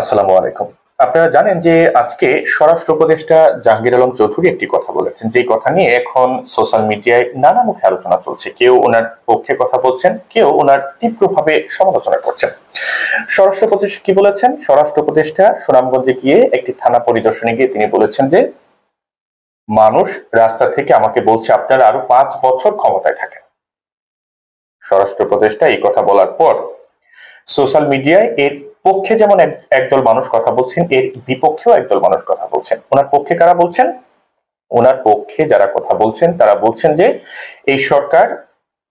আসসালামু আলাইকুম। আপনারা জানেন যে আজকে স্বরাষ্ট্র উপদেষ্টা জাহাঙ্গীর আলম চৌধুরী একটি কথা বলেছেন, যে কথা নিয়ে এখন সোশ্যাল মিডিয়ায় নানা মুখে আলোচনা চলছে। কেউ ওনার পক্ষে কথা বলছেন, কেউ ওনার তীব্রভাবে সমালোচনা করছেন। স্বরাষ্ট্র উপদেষ্টা কি বলেছেন? স্বরাষ্ট্র উপদেষ্টা সুনামগঞ্জে গিয়ে একটি থানা পরিদর্শনে গিয়ে তিনি বলেছেন যে মানুষ রাস্তা থেকে আমাকে বলছে আপনারা আরো 5 বছর ক্ষমতায় থাকেন। স্বরাষ্ট্র উপদেষ্টা এই কথা বলার পর সোশ্যাল মিডিয়ায় এর পক্ষে যেমন একদল মানুষ কথা বলছেন, এর বিপক্ষেও একদল মানুষ কথা বলছেন। ওনার পক্ষে কারা বলছেন? ওনার পক্ষে যারা কথা বলছেন তারা বলছেন যে এই সরকার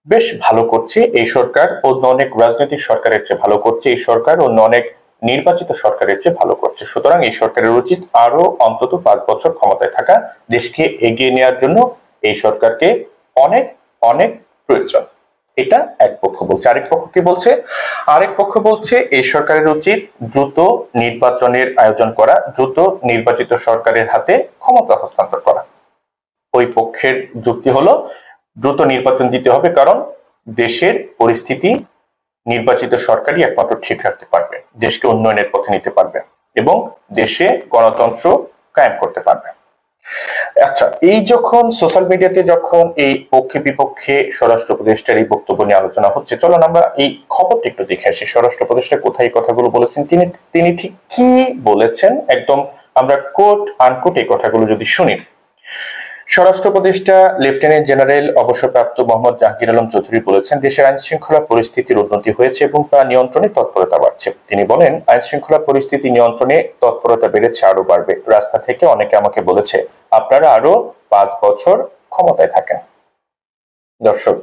বেশ ভালো করছে, এই সরকার অন্য অনেক রাজনৈতিক সরকারের চেয়ে ভালো করছে, এই সরকার অন্য অনেক নির্বাচিত সরকারের চেয়ে ভালো করছে। সুতরাং এই সরকারের উচিত আরো অন্তত 5 বছর ক্ষমতায় থাকা। দেশকে এগিয়ে নেওয়ার জন্য এই সরকারকে অনেক অনেক প্রয়োজন। এটা এক পক্ষ বলছে। আরেক পক্ষ কি বলছে? আরেক পক্ষ বলছে এই সরকারের উচিত দ্রুত নির্বাচনের আয়োজন করা, দ্রুত নির্বাচিত সরকারের হাতে ক্ষমতা হস্তান্তর করা। ওই পক্ষের যুক্তি হলো দ্রুত নির্বাচন দিতে হবে, কারণ দেশের পরিস্থিতি নির্বাচিত সরকারই একমাত্র ঠিক রাখতে পারবে, দেশকে উন্নয়নের পথে নিতে পারবে এবং দেশে গণতন্ত্র কায়েম করতে পারবে। আচ্ছা, এই যখন সোশ্যাল মিডিয়াতে যখন এই পক্ষে বিপক্ষে স্বরাষ্ট্র উপদেষ্টার এই বক্তব্য নিয়ে আলোচনা হচ্ছে, চলুন আমরা এই খবরটা একটু দেখে আসি। স্বরাষ্ট্র উপদেষ্টা কোথায় কথাগুলো বলেছেন, তিনি ঠিক কি বলেছেন, একদম আমরা কোট আনকোট এই কথাগুলো যদি শুনি। স্বরাষ্ট্র উপদেষ্টা লেফটেন্যান্ট জেনারেল অবসরপ্রাপ্ত মোহাম্মদ জাহাঙ্গীর আলম চৌধুরী বলেছেন, দেশের আইন শৃঙ্খলা পরিস্থিতির উন্নতি হয়েছে এবং তা নিয়ন্ত্রণে তৎপরতা বাড়ছে। তিনি বলেন, আইন শৃঙ্খলা পরিস্থিতি নিয়ন্ত্রণে তৎপরতা বেড়েছে, আরো বাড়বে। রাস্তা থেকে অনেকে আমাকে বলেছে আপনারা আরো 5 বছর ক্ষমতায় থাকেন। দর্শক,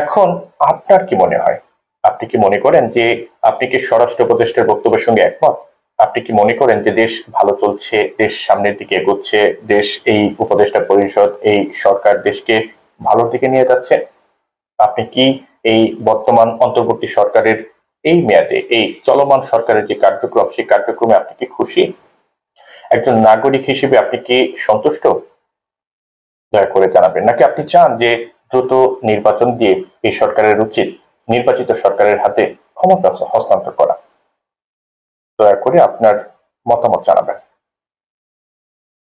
এখন আপনার কি মনে হয়? আপনি কি মনে করেন যে আপনি কি স্বরাষ্ট্র উপদেষ্টার বক্তব্যের সঙ্গে একমত? আপনি কি মনে করেন যে দেশ ভালো চলছে, দেশ সামনের দিকে এগোচ্ছে, দেশ এই উপদেষ্টা পরিষদ, এই সরকার দেশকে ভালোর দিকে নিয়ে যাচ্ছে? আপনি কি এই বর্তমান অন্তর্বর্তী সরকারের এই মেয়াদে, এই চলমান সরকারের যে কার্যক্রম, সেই কার্যক্রমে আপনি কি খুশি? একজন নাগরিক হিসেবে আপনি কি সন্তুষ্ট? দয়া করে জানাবেন। নাকি আপনি চান যে দ্রুত নির্বাচন দিয়ে এই সরকারের উচিত নির্বাচিত সরকারের হাতে ক্ষমতা হস্তান্তর করা? দয়া করে আপনার মতামত জানাবেন।